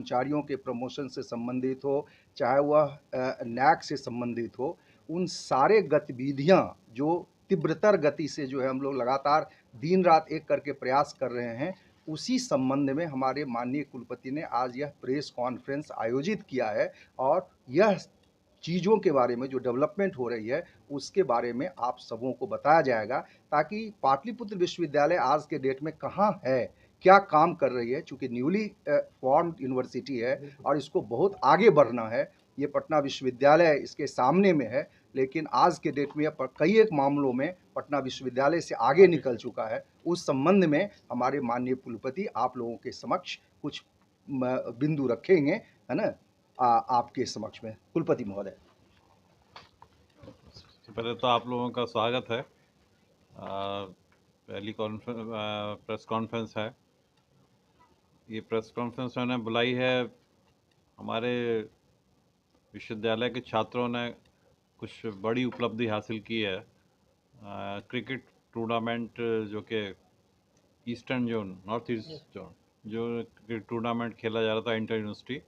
कर्मचारियों के प्रमोशन से संबंधित हो, चाहे वह नैक से संबंधित हो, उन सारे गतिविधियाँ जो तीव्रतर गति से जो है हम लोग लगातार दिन-रात एक करके प्रयास कर रहे हैं, उसी संबंध में हमारे माननीय कुलपति ने आज यह प्रेस कॉन्फ्रेंस आयोजित किया है और यह चीज़ों के बारे में जो डेवलपमेंट हो रही है, उसके बारे में आप सबों को बताया जाएगा ताकि पाटलिपुत्र विश्वविद्यालय आज के डेट में कहाँ है, क्या काम कर रही है। चूँकि न्यूली फॉर्म्ड यूनिवर्सिटी है और इसको बहुत आगे बढ़ना है। ये पटना विश्वविद्यालय इसके सामने में है, लेकिन आज के डेट में कई एक मामलों में पटना विश्वविद्यालय से आगे निकल चुका है। उस संबंध में हमारे माननीय कुलपति आप लोगों के समक्ष कुछ बिंदु रखेंगे, है ना? आपके समक्ष में कुलपति महोदय। पहले तो आप लोगों का स्वागत है। पहली प्रेस कॉन्फ्रेंस है। ये प्रेस कॉन्फ्रेंस मैंने बुलाई है, हमारे विश्वविद्यालय के छात्रों ने कुछ बड़ी उपलब्धि हासिल की है। क्रिकेट टूर्नामेंट जो कि eastern zone, north east zone जो क्रिकेट टूर्नामेंट खेला जा रहा था इंटर यूनिवर्सिटी,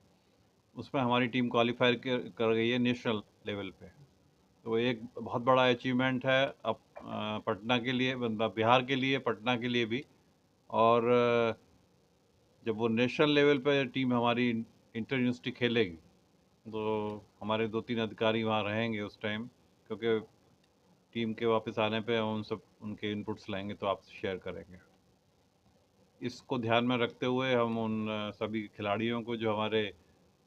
उसमें हमारी टीम क्वालिफाई कर गई है नेशनल लेवल पे। तो एक बहुत बड़ा अचीवमेंट है अब पटना के लिए, मतलब बिहार के लिए, पटना के लिए भी। और जब वो नेशनल लेवल पे टीम हमारी इंटर यूनिवर्सिटी खेलेगी तो हमारे 2-3 अधिकारी वहाँ रहेंगे उस टाइम, क्योंकि टीम के वापस आने पे हम सब उनके इनपुट्स लेंगे तो आपसे शेयर करेंगे। इसको ध्यान में रखते हुए हम उन सभी खिलाड़ियों को जो हमारे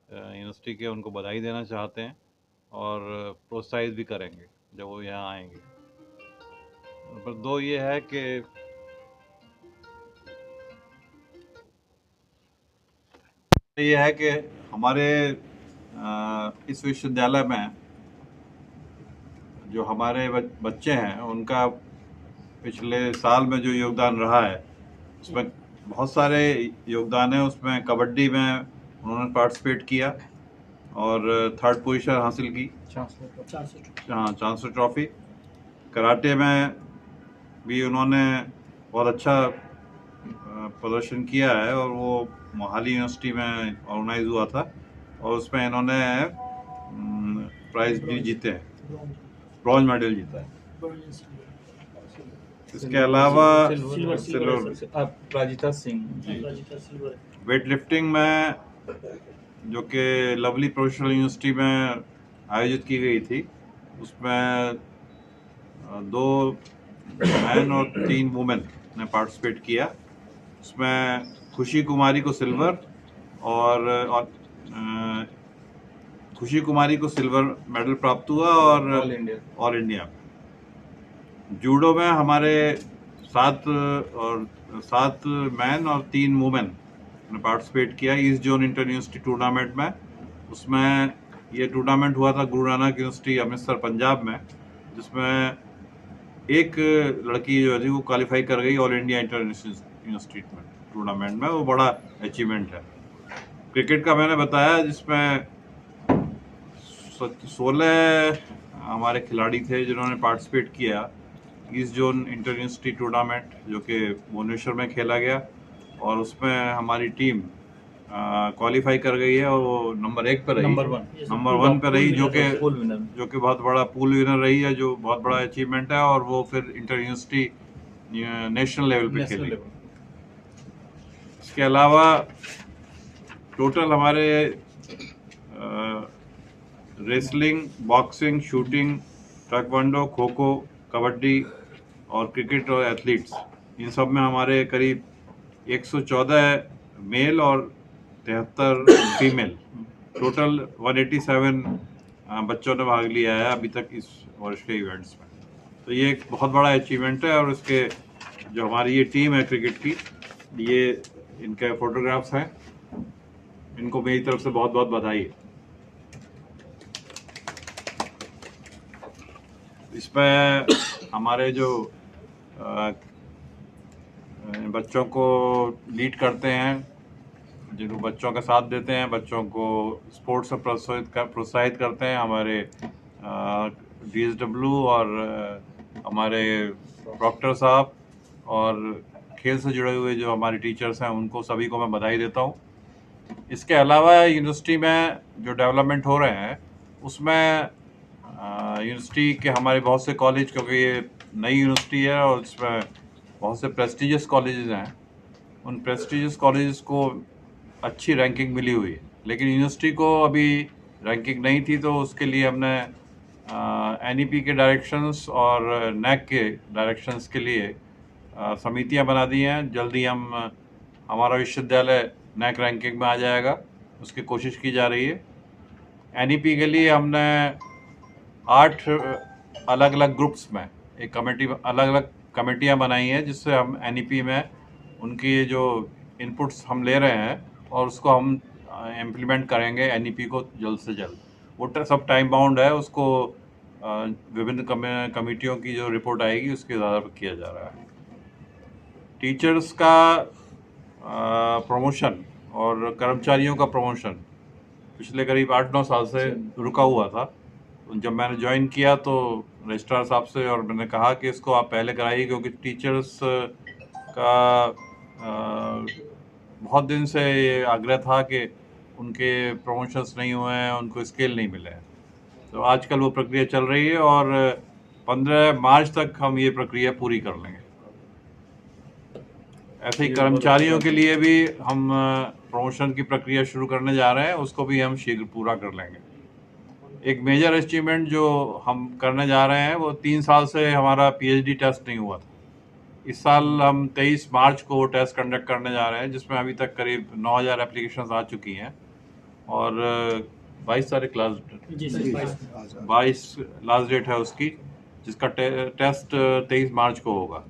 यूनिवर्सिटी के, उनको बधाई देना चाहते हैं और प्रोत्साहित भी करेंगे जब वो यहाँ आएंगे। नंबर 2 ये है कि हमारे इस विश्वविद्यालय में जो हमारे बच्चे हैं उनका पिछले साल में जो योगदान रहा है उसमें बहुत सारे योगदान है। उसमें कबड्डी में उन्होंने पार्टिसिपेट किया और 3rd पोजीशन हासिल की, चांसलर ट्रॉफी। कराटे में भी उन्होंने बहुत अच्छा प्रदर्शन किया है और वो मोहाली यूनिवर्सिटी में ऑर्गेनाइज हुआ था और उसमें इन्होंने प्राइज भी जीते हैं, ब्रॉन्ज मेडल जीता है। इसके अलावा राजिता सिंह वेट लिफ्टिंग में, जो कि लवली प्रोफेशनल यूनिवर्सिटी में आयोजित की गई थी, उसमें 2 मैन और 3 वुमेन ने पार्टिसिपेट किया। उसमें खुशी कुमारी को सिल्वर और खुशी कुमारी को सिल्वर मेडल प्राप्त हुआ और ऑल इंडिया में। जूडो में हमारे 7 मैन और 3 वुमेन ने पार्टिसिपेट किया east zone inter university tournament में। उसमें ये टूर्नामेंट हुआ था गुरु नानक यूनिवर्सिटी अमृतसर पंजाब में, जिसमें एक लड़की जो थी वो क्वालिफाई कर गई ऑल इंडिया इंटर यूनिवर्सिटी में टूर्नामेंट में। वो बड़ा अचीवमेंट है। क्रिकेट का मैंने बताया, जिसमें 16 हमारे खिलाड़ी थे जिन्होंने पार्टिसिपेट किया east zone inter university tournament, जो कि भुवनेश्वर में खेला गया और उसमें हमारी टीम क्वालिफाई कर गई है और वो नंबर 1 पर रही, नंबर 1 पर रही, जो कि बहुत बड़ा पूल विनर रही है, जो बहुत बड़ा अचीवमेंट है। और वो फिर इंटर यूनिवर्सिटी नेशनल लेवल पे खेली। इसके अलावा टोटल हमारे wrestling, boxing, shooting, taekwondo, kho kho, kabaddi और क्रिकेट और एथलीट्स, इन सब में हमारे करीब 114 मेल और 73 फीमेल, टोटल 187 बच्चों ने भाग लिया है अभी तक इस वर्ष के इवेंट्स में। तो ये एक बहुत बड़ा अचीवमेंट है। और इसके जो हमारी ये टीम है क्रिकेट की, ये इनके फोटोग्राफ्स हैं, इनको मेरी तरफ से बहुत बहुत बधाई है। इसमें हमारे जो बच्चों को लीड करते हैं, जिनको बच्चों का साथ देते हैं, बच्चों को स्पोर्ट्स में प्रोत्साहित करते हैं, हमारे DSW और हमारे डॉक्टर साहब और खेल से जुड़े हुए जो हमारे टीचर्स हैं, उनको सभी को मैं बधाई देता हूँ। इसके अलावा यूनिवर्सिटी में जो डेवलपमेंट हो रहे हैं उसमें यूनिवर्सिटी के हमारे बहुत से कॉलेज, क्योंकि ये नई यूनिवर्सिटी है और इसमें बहुत से प्रेस्टिजियस कॉलेजेस हैं, उन प्रेस्टिजियस कॉलेजेस को अच्छी रैंकिंग मिली हुई है, लेकिन यूनिवर्सिटी को अभी रैंकिंग नहीं थी, तो उसके लिए हमने NEP के डायरेक्शंस और NAC के डायरेक्शंस के लिए समितियां बना दी हैं। जल्दी हमारा विश्वविद्यालय NAC रैंकिंग में आ जाएगा, उसकी कोशिश की जा रही है। NEP के लिए हमने 8 अलग अलग ग्रुप्स में एक कमेटी, अलग अलग कमेटियां बनाई हैं, जिससे हम NEP में उनकी जो इनपुट्स हम ले रहे हैं और उसको हम इम्प्लीमेंट करेंगे NEP को जल्द से जल्द। वो सब टाइम बाउंड है, उसको विभिन्न कमेटियों की जो रिपोर्ट आएगी उसके आधार पर किया जा रहा है। टीचर्स का प्रमोशन और कर्मचारियों का प्रमोशन पिछले करीब 8-9 साल से रुका हुआ था। जब मैंने ज्वाइन किया तो रजिस्ट्रार साहब से और मैंने कहा कि इसको आप पहले कराइए, क्योंकि टीचर्स का बहुत दिन से ये आग्रह था कि उनके प्रमोशंस नहीं हुए हैं, उनको स्केल नहीं मिले हैं। तो आजकल वो प्रक्रिया चल रही है और 15 मार्च तक हम ये प्रक्रिया पूरी कर लेंगे। ऐसे ही कर्मचारियों के लिए भी हम प्रमोशन की प्रक्रिया शुरू करने जा रहे हैं, उसको भी हम शीघ्र पूरा कर लेंगे। एक मेजर अचीवमेंट जो हम करने जा रहे हैं, वो 3 साल से हमारा PhD टेस्ट नहीं हुआ था। इस साल हम 23 मार्च को टेस्ट कंडक्ट करने जा रहे हैं, जिसमें अभी तक करीब 9000 एप्लीकेशंस आ चुकी हैं और 22 तारीख लास्ट 22 लास्ट डेट है उसकी, जिसका टेस्ट 23 मार्च को होगा।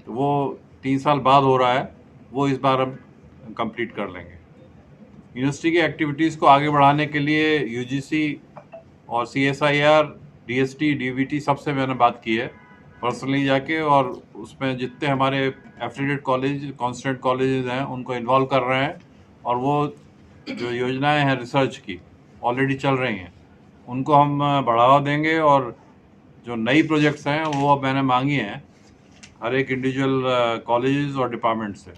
तो वो 3 साल बाद हो रहा है, वो इस बार हम कंप्लीट कर लेंगे। यूनिवर्सिटी की एक्टिविटीज़ को आगे बढ़ाने के लिए UGC और CSIR, DST, DBT सबसे मैंने बात की है पर्सनली जाके, और उसमें जितने हमारे एफिलिएटेड कॉलेज, कॉन्स्टेंट कॉलेजेस हैं, उनको इन्वॉल्व कर रहे हैं। और वो जो योजनाएं हैं रिसर्च की ऑलरेडी चल रही हैं, उनको हम बढ़ावा देंगे। और जो नई प्रोजेक्ट्स हैं वो अब मैंने मांगी हैं हर एक इंडिविजुअल कॉलेजेस और डिपार्टमेंट से,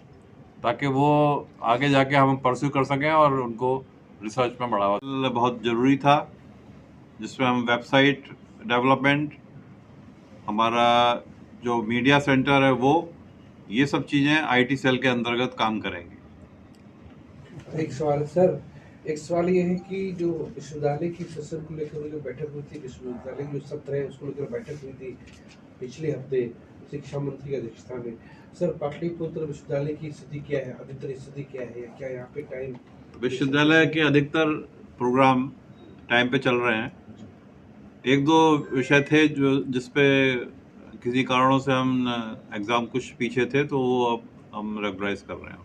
ताकि वो आगे जाके हम परस्यू कर सकें और उनको रिसर्च में बढ़ावा। बहुत ज़रूरी था, जिसमें हम वेबसाइट डेवलपमेंट, हमारा जो मीडिया सेंटर है वो, ये सब चीज़ें IT सेल के अंतर्गत काम करेंगे। एक सवाल सर, एक सवाल ये है कि जो विश्वविद्यालय की सेशन को लेकर जो बैठक हुई थी, विश्वविद्यालय की जो सत्र है उसको लेकर बैठक हुई थी पिछले हफ्ते शिक्षा मंत्री की अध्यक्षता में। सर, पाटलिपुत्र विश्वविद्यालय की स्थिति क्या है, अधिकतर स्थिति क्या है, या क्या यहाँ पे टाइम? विश्वविद्यालय के अधिकतर प्रोग्राम टाइम पे चल रहे हैं। 1-2 विषय थे जो जिसपे किसी कारणों से हम एग्ज़ाम कुछ पीछे थे, तो वो अब हम रेगुलराइज कर रहे हैं।